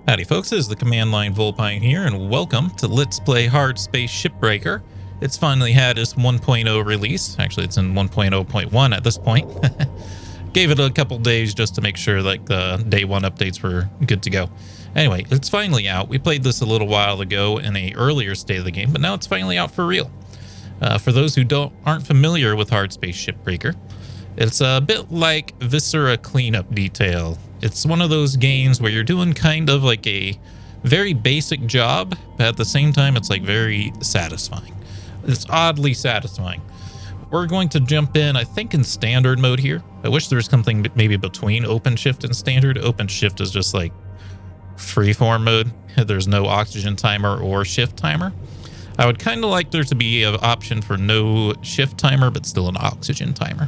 Howdy folks, this is the Command Line Volpine here, and welcome to Let's Play Hardspace Shipbreaker. It's finally had its 1.0 release. Actually, it's in 1.0.1 at this point. Gave it a couple days just to make sure like the day one updates were good to go. Anyway, it's finally out. We played this a little while ago in an earlier state of the game, but now it's finally out for real. For those who aren't familiar with Hardspace Shipbreaker, it's a bit like Viscera Cleanup Detail. It's one of those games where you're doing kind of like a very basic job, but at the same time, it's like very satisfying. It's oddly satisfying. We're going to jump in, I think, in standard mode here. I wish there was something maybe between OpenShift and standard. OpenShift is just like freeform mode. There's no oxygen timer or shift timer. I would kind of like there to be an option for no shift timer, but still an oxygen timer.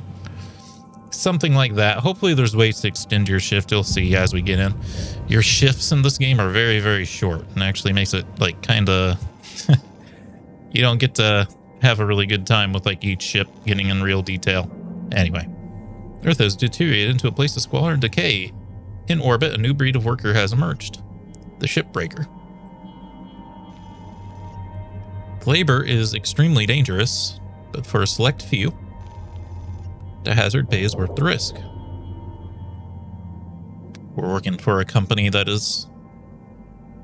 Something like that. Hopefully there's ways to extend your shift. You'll see as we get in. Your shifts in this game are very, very short, and actually makes it like kind of you don't get to have a really good time with like each ship getting in real detail. Anyway, Earth has deteriorated into a place of squalor and decay. In orbit, a new breed of worker has emerged, the Shipbreaker. Labor is extremely dangerous, but for a select few, the hazard pay is worth the risk. We're working for a company that is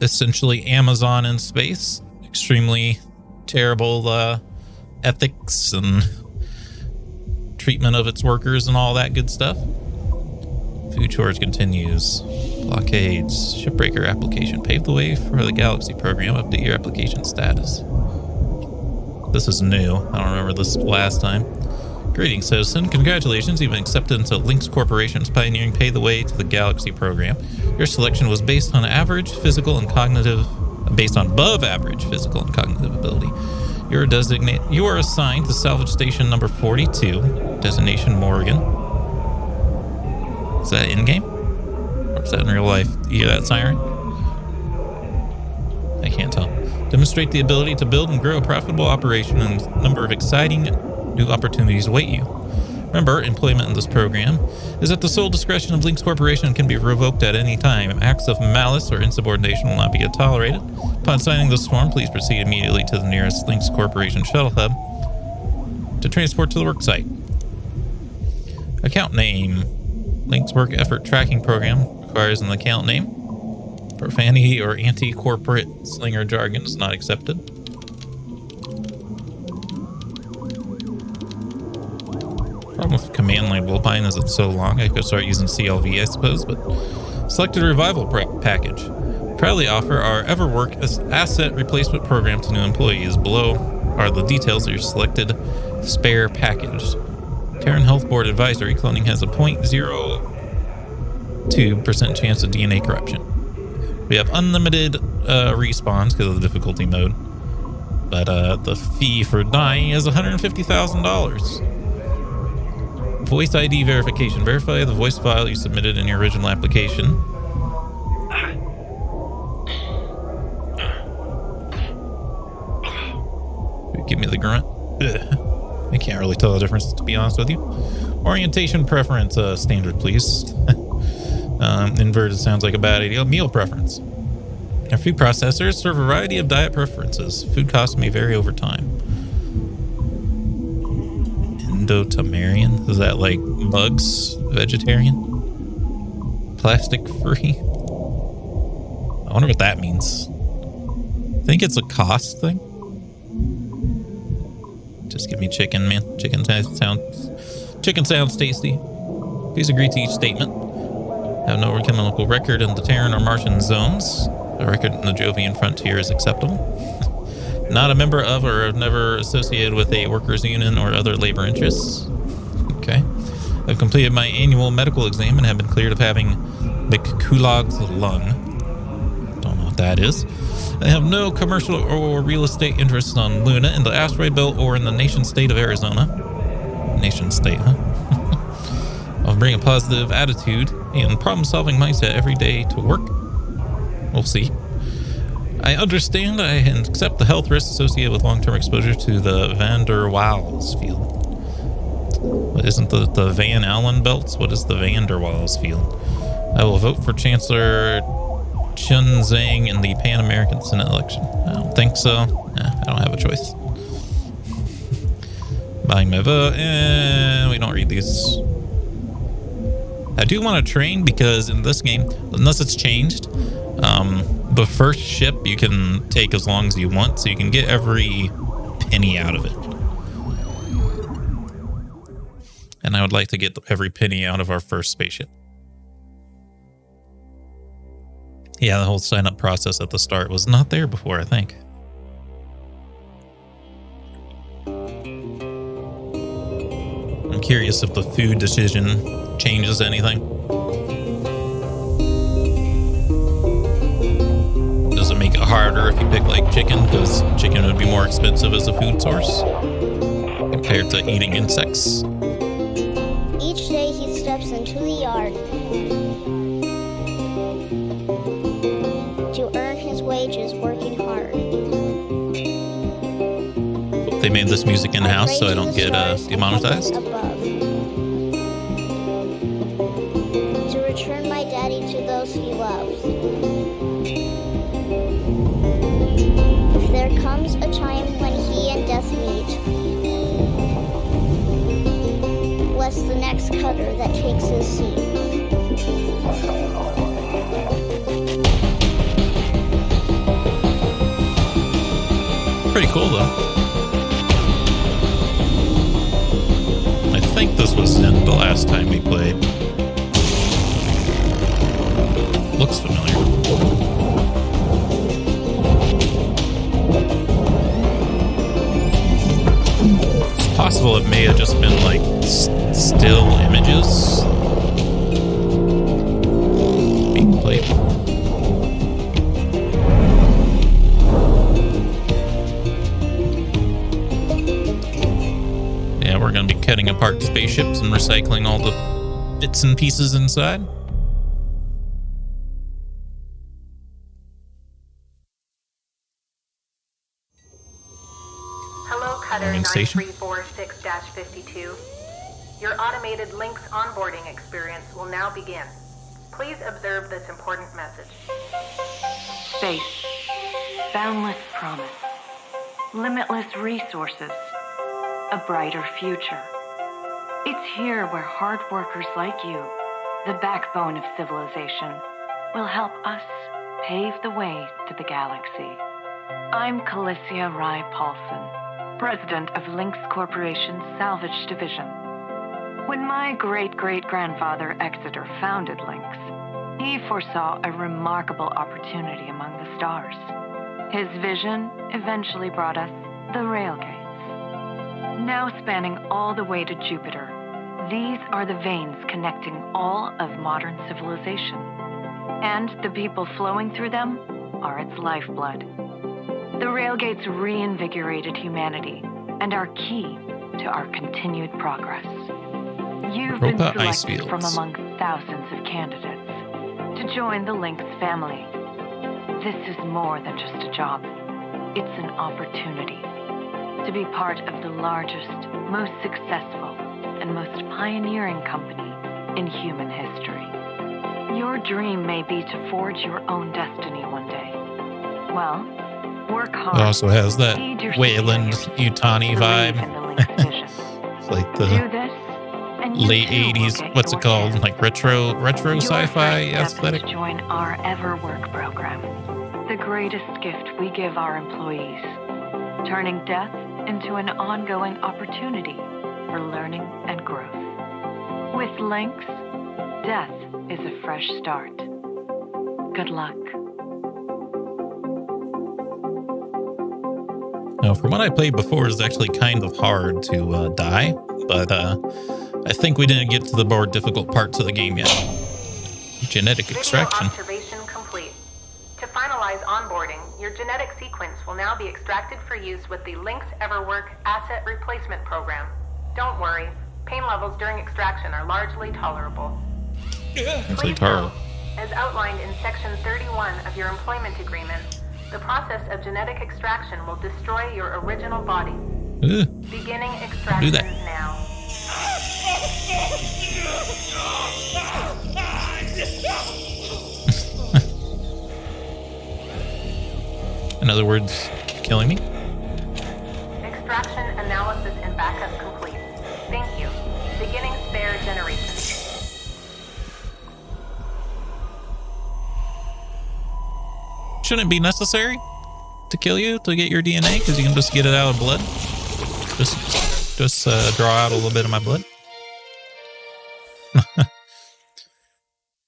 essentially Amazon in space. Extremely terrible ethics and treatment of its workers and all that good stuff. Food shortage continues. Blockades. Shipbreaker application. Pave the way for the Galaxy program. Update your application status. This is new. I don't remember this last time. Greetings, citizen. Congratulations, you've been accepted into LYNX Corporation's pioneering Pay the Way to the Galaxy program. Your selection was based on above average physical and cognitive ability. You are assigned to salvage station number 42, designation Morgan. Is that in-game? Or is that in real life? You hear that siren? I can't tell. Demonstrate the ability to build and grow a profitable operation, and a number of exciting new opportunities await you. Remember, employment in this program is at the sole discretion of LYNX Corporation and can be revoked at any time. Acts of malice or insubordination will not be tolerated. Upon signing this form, please proceed immediately to the nearest LYNX Corporation shuttle hub to transport to the work site. Account name. LYNX Work Effort Tracking Program requires an account name. Profanity or anti-corporate slinger jargon is not accepted. Problem with Command Line Volpine is it's so long. I could start using CLV, I suppose, but selected a revival package. Proudly offer our EverWork asset replacement program to new employees. Below are the details of your selected spare package. Terran Health Board advisory: cloning has a 0.02% chance of DNA corruption. We have unlimited respawns because of the difficulty mode, but the fee for dying is $150,000. Voice ID verification. Verify the voice file you submitted in your original application. Give me the grunt. Ugh. I can't really tell the difference, to be honest with you. Orientation preference, standard, please. Inverted sounds like a bad idea. Meal preference. Our food processors serve a variety of diet preferences. Food costs may vary over time. Endotamarian? Is that like bugs? Vegetarian? Plastic free? I wonder what that means. I think it's a cost thing. Just give me chicken, man. Chicken sounds tasty. Please agree to each statement. Have no chemical record in the Terran or Martian zones. A record in the Jovian frontier is acceptable. Not a member of or never associated with a workers' union or other labor interests. Okay. I've completed my annual medical exam and have been cleared of having McCulloch's lung. Don't know what that is. I have no commercial or real estate interests on Luna, in the asteroid belt, or in the nation state of Arizona. Nation state, huh? I'll bring a positive attitude and problem-solving mindset every day to work. We'll see. I understand and accept the health risks associated with long-term exposure to the Van der Waals field. What isn't the Van Allen belts? What is the Van der Waals field? I will vote for Chancellor Chunzang in the Pan American Senate election. I don't think so. I don't have a choice. Buying my vote, and we don't read these. I do want to train because in this game, unless it's changed, the first ship you can take as long as you want, so you can get every penny out of it. And I would like to get every penny out of our first spaceship. Yeah, the whole sign-up process at the start was not there before, I think. I'm curious if the food decision changes anything. Does it make it harder if you pick like chicken? Because chicken would be more expensive as a food source compared to eating insects. Each day he steps into the yard to earn his wages working hard. They made this music in-house so I don't get demonetized. To return my daddy to those he loves. If there comes a time when he and death meet, bless the next cutter that takes his seat. Pretty cool though. I think this was in the last time we played. Looks familiar. It's possible it may have just been like still images being played. Yeah, we're going to be cutting apart spaceships and recycling all the bits and pieces inside. Hello, Cutter 9346-52. Your automated LYNX onboarding experience will now begin. Please observe this important message. Space. Boundless promise. Limitless resources. A brighter future. It's here where hard workers like you, the backbone of civilization, will help us pave the way to the galaxy. I'm Calicia Rai Paulson, president of LYNX Corporation's Salvage Division. When my great-great-grandfather Exeter founded LYNX, he foresaw a remarkable opportunity among the stars. His vision eventually brought us the railgates. Now spanning all the way to Jupiter, these are the veins connecting all of modern civilization. And the people flowing through them are its lifeblood. The railgates reinvigorated humanity and are key to our continued progress. You've been selected from among thousands of candidates to join the LYNX family. This is more than just a job. It's an opportunity to be part of the largest, most successful, and most pioneering company in human history. Your dream may be to forge your own destiny one day. Well, work hard. It also has that Wayland Yutani vibe. It's like the late 80s, what's it called? Like retro sci-fi aesthetic. To join our EverWork program, the greatest gift we give our employees, turning death into an ongoing opportunity for learning and growth. With LYNX, death is a fresh start. Good luck. Now, from what I played before, it's actually kind of hard to die, but I think we didn't get to the more difficult parts of the game yet. Genetic extraction. Video observation complete. To finalize onboarding, your genetic sequence will now be extracted for use with the LYNX EverWork Asset Replacement Program. Don't worry, pain levels during extraction are largely tolerable. Please note, as outlined in Section 31 of your employment agreement, the process of genetic extraction will destroy your original body. Beginning extraction now. In other words, killing me. Extraction, analysis, and backup complete. Thank you. Beginning spare generation. Shouldn't it be necessary to kill you to get your DNA, because you can just get it out of blood. Just draw out a little bit of my blood.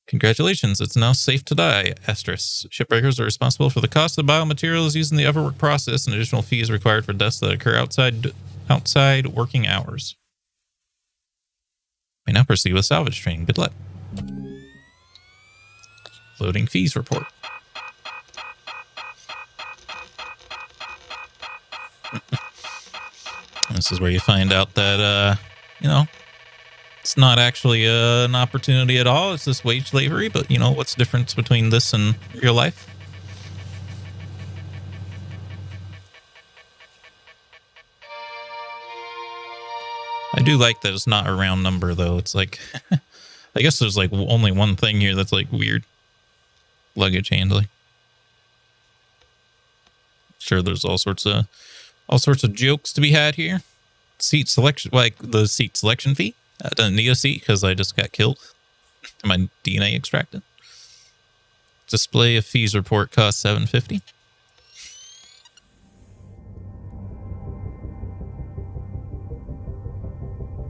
Congratulations, it's now safe to die. Asterisk. Shipbreakers are responsible for the cost of biomaterials used in the overwork process, and additional fees required for deaths that occur outside working hours. May now proceed with salvage training. Good luck. Loading fees report. This is where you find out that, you know, it's not actually an opportunity at all. It's just wage slavery. But, you know, what's the difference between this and real life? I do like that it's not a round number, though. It's like, I guess there's like only one thing here that's like weird. Luggage handling. Sure, there's all sorts of jokes to be had here. Seat selection, like the seat selection fee. I didn't need a seat because I just got killed. My DNA extracted. Display of fees report costs $7.50.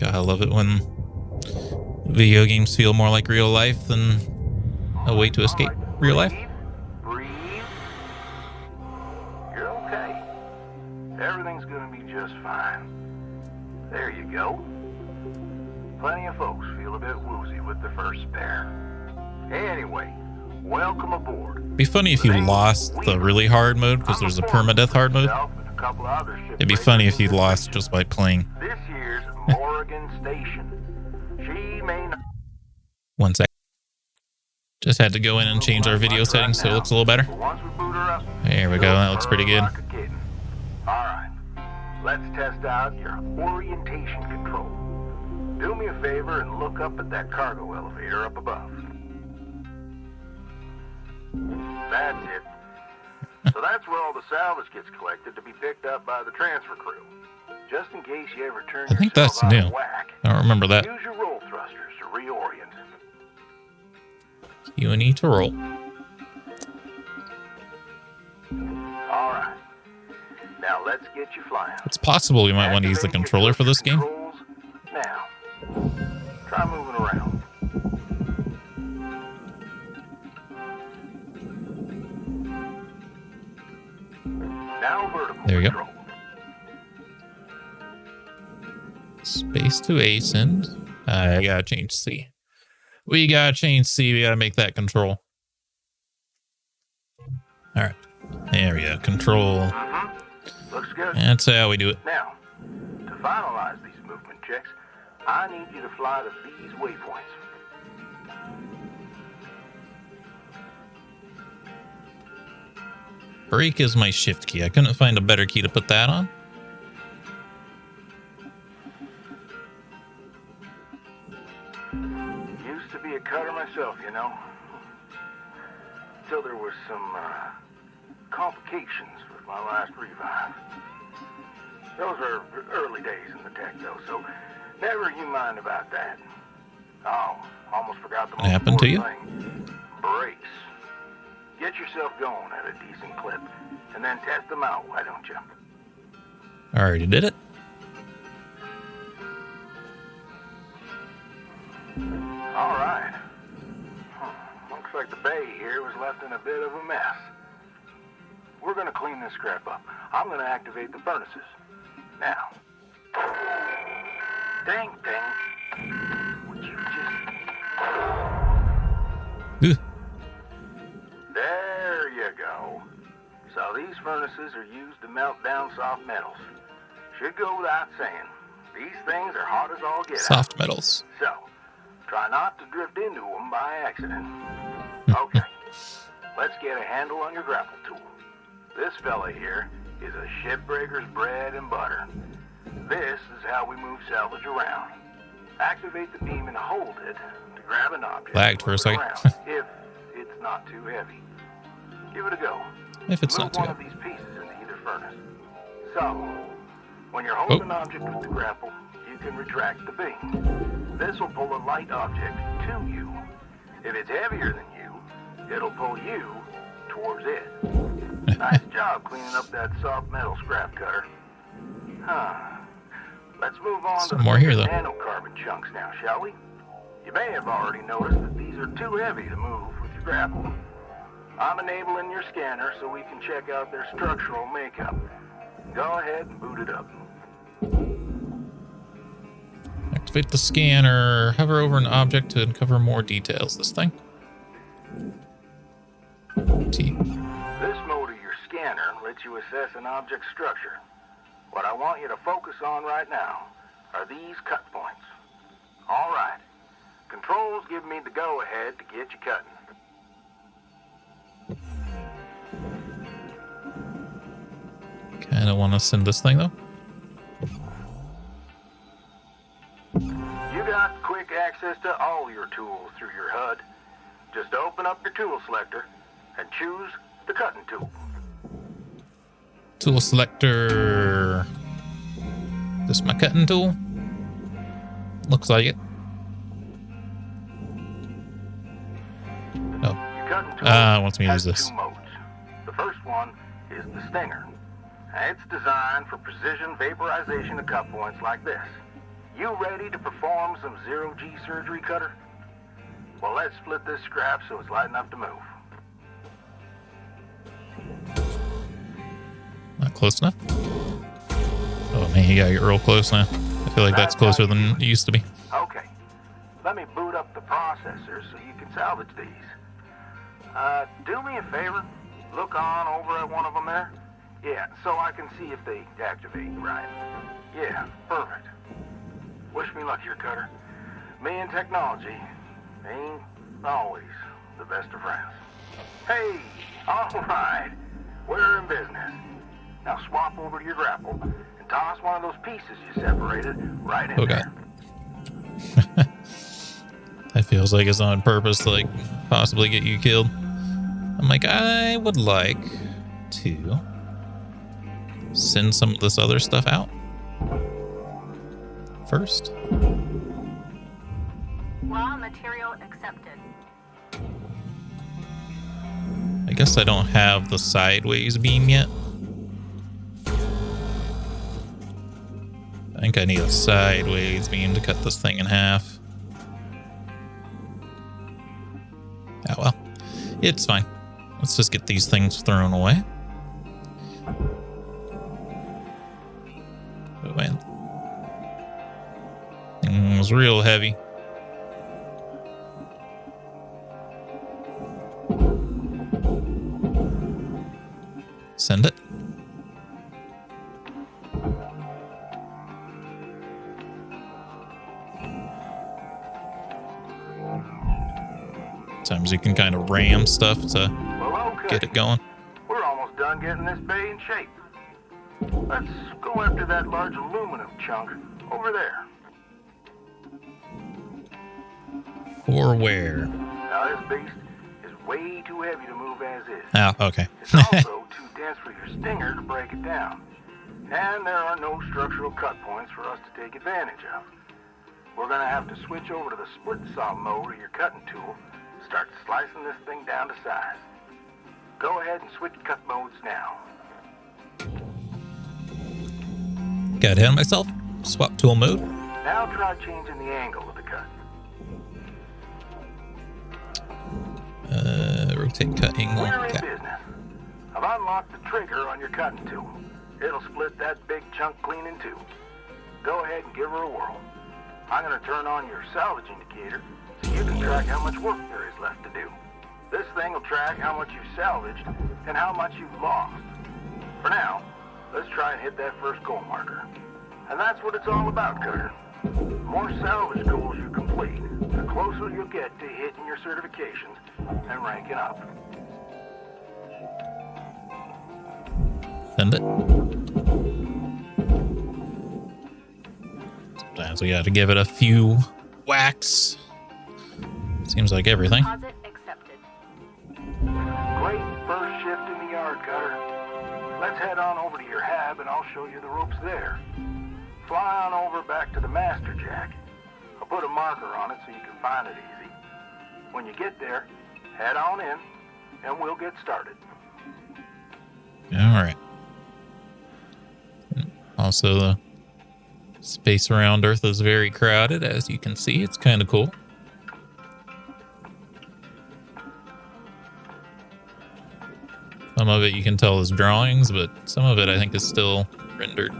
God, I love it when video games feel more like real life than a way to escape real life. Breathe. You're okay. Everything's gonna be just fine. There you go. Plenty of folks feel a bit woozy with their first spare. Anyway, welcome aboard. Be funny if you lost the really hard mode, because there's a permadeath hard mode. It'd be funny if you lost just by playing. This year's Morgan Station. She may not. One sec. Just had to go in and change our video settings so it looks a little better. Once we boot her up, There we go. That looks pretty good. like a kitten. All right, let's test out your orientation control. Do me a favor and look up at that cargo elevator up above. That's it. So that's where all the salvage gets collected to be picked up by the transfer crew. Just in case you ever turn I think yourself that's out new. of whack, I don't remember that. use your roll thrusters to reorient. U&E to roll. All right. Now let's get you flying. It's possible we might want to use the controller for this game. Controls now. Try moving around. Now vertical There we go. control. Space to ascend. I gotta change C. We gotta change C. We gotta make that control. All right. There we go. Control. Looks good. That's how we do it. Now, to finalize these movement checks, I need you to fly to these waypoints. Break is my shift key. I couldn't find a better key to put that on. Used to be a cutter myself, you know. Till there was some complications with my last revive. Those are early days in the tech, though, so never you mind about that. Oh, almost forgot the most happened to you? important thing. Brakes. Get yourself going at a decent clip, and then test them out, why don't you? I already did it. All right. Looks like the bay here was left in a bit of a mess. We're gonna clean this crap up. I'm gonna activate the furnaces. Now. Dang thing. Would you just... Ooh. There you go. So these furnaces are used to melt down soft metals. Should go without saying. These things are hot as all get out. Soft metals. So, try not to drift into them by accident. Okay, let's get a handle on your grapple tool. This fella here is a shipbreaker's bread and butter. This is how we move salvage around. Activate the beam and hold it to grab an object. Lagged for a second. If it's not too heavy. Give it a go. If it's Move not too one heavy. of these pieces furnace. So, when you're holding an object with the grapple, you can retract the beam. This will pull a light object to you. If it's heavier than you, it'll pull you towards it. Nice job cleaning up that soft metal scrap cutter. Let's move on Some to more here, though. nanocarbon chunks now, shall we? You may have already noticed that these are too heavy to move with your grapple. I'm enabling your scanner so we can check out their structural makeup. Go ahead and boot it up. Activate the scanner. Hover over an object to uncover more details. This thing. T. This mode of your scanner lets you assess an object's structure. What I want you to focus on right now are these cut points. All right. Controls give me the go-ahead to get you cutting. Kind of want to send this thing, though. You got quick access to all your tools through your HUD. Just open up your tool selector and choose the cutting tool. Tool selector. This my cutting tool? Looks like it. Oh. Your cutting tool It wants me to use has this. two modes. The first one is the stinger. It's designed for precision vaporization of cut points like this. You ready to perform some zero-G surgery, Cutter? Well, let's split this scrap so it's light enough to move. Not close enough. Oh man, you gotta get real close now. I feel like that's closer than it used to be. Okay. Let me boot up the processor so you can salvage these. Do me a favor. Look on over at one of them there. Yeah, so I can see if they activate right. Yeah, perfect. Wish me luck here, Cutter. Me and technology ain't always the best of friends. Hey, all right. We're in business. Now swap over to your grapple and toss one of those pieces you separated right in there. That feels like it's on purpose to, like, possibly get you killed. I'm like, I would like to send some of this other stuff out first. Raw material accepted. I guess I don't have the sideways beam yet. I think I need a sideways beam to cut this thing in half. Oh well, it's fine. Let's just get these things thrown away. Oh man, it was real heavy. Send it. Sometimes you can kind of ram stuff to get it going. We're almost done getting this bay in shape. Let's go after that large aluminum chunk over there. Or where? Now this beast is way too heavy to move as is. Oh, okay. It's also too dense for your stinger to break it down. And there are no structural cut points for us to take advantage of. We're going to have to switch over to the split saw mode of your cutting tool. Start slicing this thing down to size. Go ahead and switch cut modes now. Got ahead of myself. Swap tool mode. Now try changing the angle of the cut. Rotate cut angle. We're in Okay. business. I've unlocked the trigger on your cutting tool. It'll split that big chunk clean in two. Go ahead and give her a whirl. I'm going to turn on your salvage indicator so you can track how much work there is left to do. This thing will track how much you've salvaged and how much you've lost. For now, let's try and hit that first goal marker. And that's what it's all about, Cutter. The more salvage goals you complete, the closer you'll get to hitting your certifications and ranking up. Send it. Sometimes we got to give it a few whacks. Seems like everything. Deposit accepted. Great first shift in the yard, Cutter. let's head on over to your hab and I'll show you the ropes there. Fly on over back to the master jack. I'll put a marker on it so you can find it easy. When you get there, head on in and we'll get started. All right. Also, the space around Earth is very crowded, as you can see. It's kind of cool. Some of it you can tell is drawings, but some of it I think is still rendered.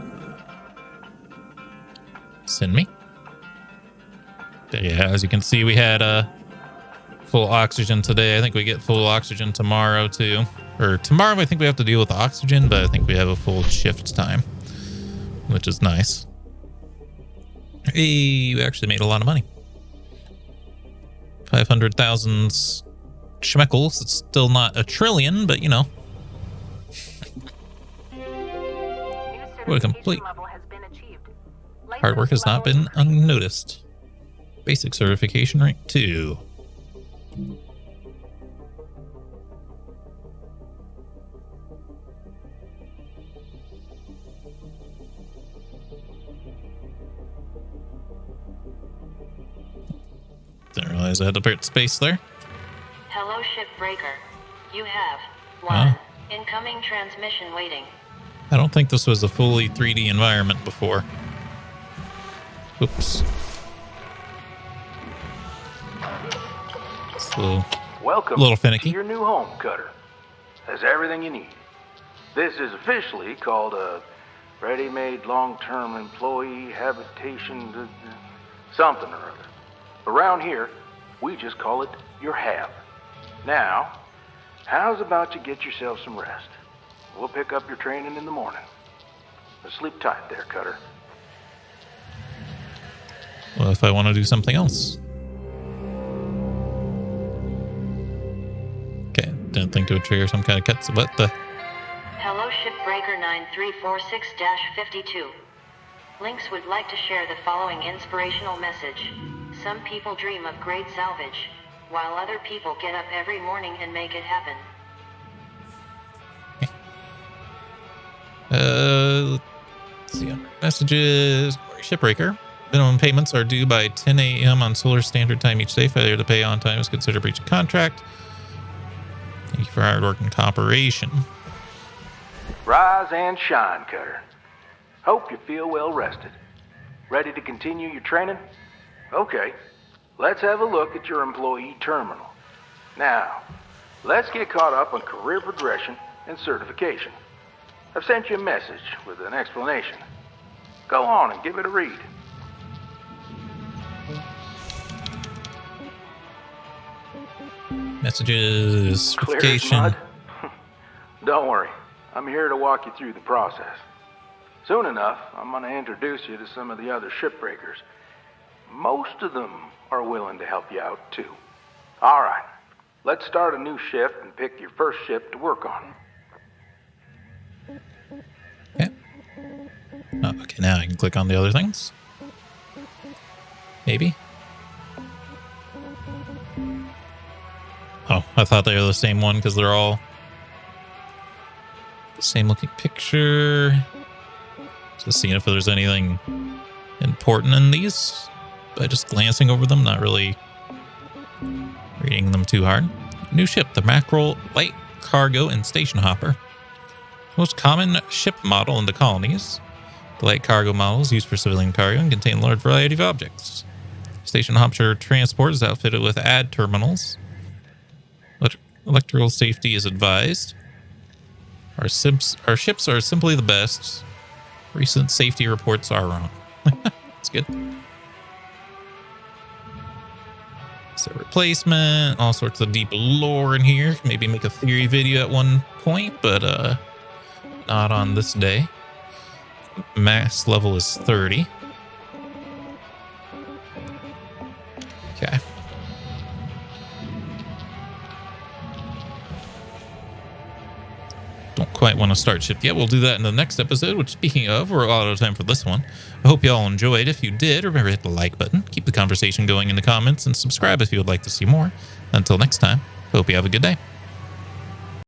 Send me. But yeah, as you can see, we had full oxygen today. I think we get full oxygen tomorrow too. Or tomorrow I think we have to deal with oxygen, but I think we have a full shift time, which is nice. Hey, we actually made a lot of money. 500,000 schmeckles. It's still not a trillion, but you know. What a complete. Hard work has not been unnoticed. Basic certification rank 2. Didn't realize I had to put space there. Hello, Shipbreaker. You have one incoming transmission waiting. I don't think this was a fully 3D environment before. Oops. It's Welcome little finicky. to your new home, Cutter. Has everything you need. This is officially called a ready-made long-term employee habitation something or other. Around here, we just call it your hab. Now, how's about you get yourself some rest? We'll pick up your training in the morning. But sleep tight there, Cutter. Well, if I want to do something else. Okay, didn't think it would trigger some kind of cuts, but Hello, Shipbreaker 9346-52. LYNX would like to share the following inspirational message. Some people dream of great salvage, while other people get up every morning and make it happen. Let's see. Messages. Shipbreaker. Minimum payments are due by 10 a.m. on Solar Standard Time each day. Failure to pay on time is considered breach of contract. Thank you for hard work and cooperation. Rise and shine, Cutter. Hope you feel well rested. Ready to continue your training? Okay, let's have a look at your employee terminal. Now, let's get caught up on career progression and certification. I've sent you a message with an explanation. Go on and give it a read. Messages, Clear as certification. mud? Don't worry, I'm here to walk you through the process. Soon enough, I'm going to introduce you to some of the other shipbreakers. Most of them are willing to help you out, too. All right, let's start a new shift and pick your first ship to work on. Okay. Oh, okay, now I can click on the other things. Maybe. Oh, I thought they were the same one because they're all the same looking picture. Just seeing if there's anything important in these by just glancing over them, not really reading them too hard. New ship, the Mackerel Light Cargo and Station Hopper. Most common ship model in the colonies. The light cargo model is used for civilian cargo and contain a large variety of objects. Station Hopper transport is outfitted with ad terminals. Electrical safety is advised. Our ships are simply the best. Recent safety reports are wrong. That's good. So replacement, all sorts of deep lore in here. Maybe make a theory video at one point, but not on this day. Max level is 30. Okay. Don't quite want to start shift yet. We'll do that in the next episode, which, speaking of, we're out of time for this one. I hope you all enjoyed. If you did, remember to hit the like button, keep the conversation going in the comments, and subscribe if you would like to see more. Until next time, hope you have a good day.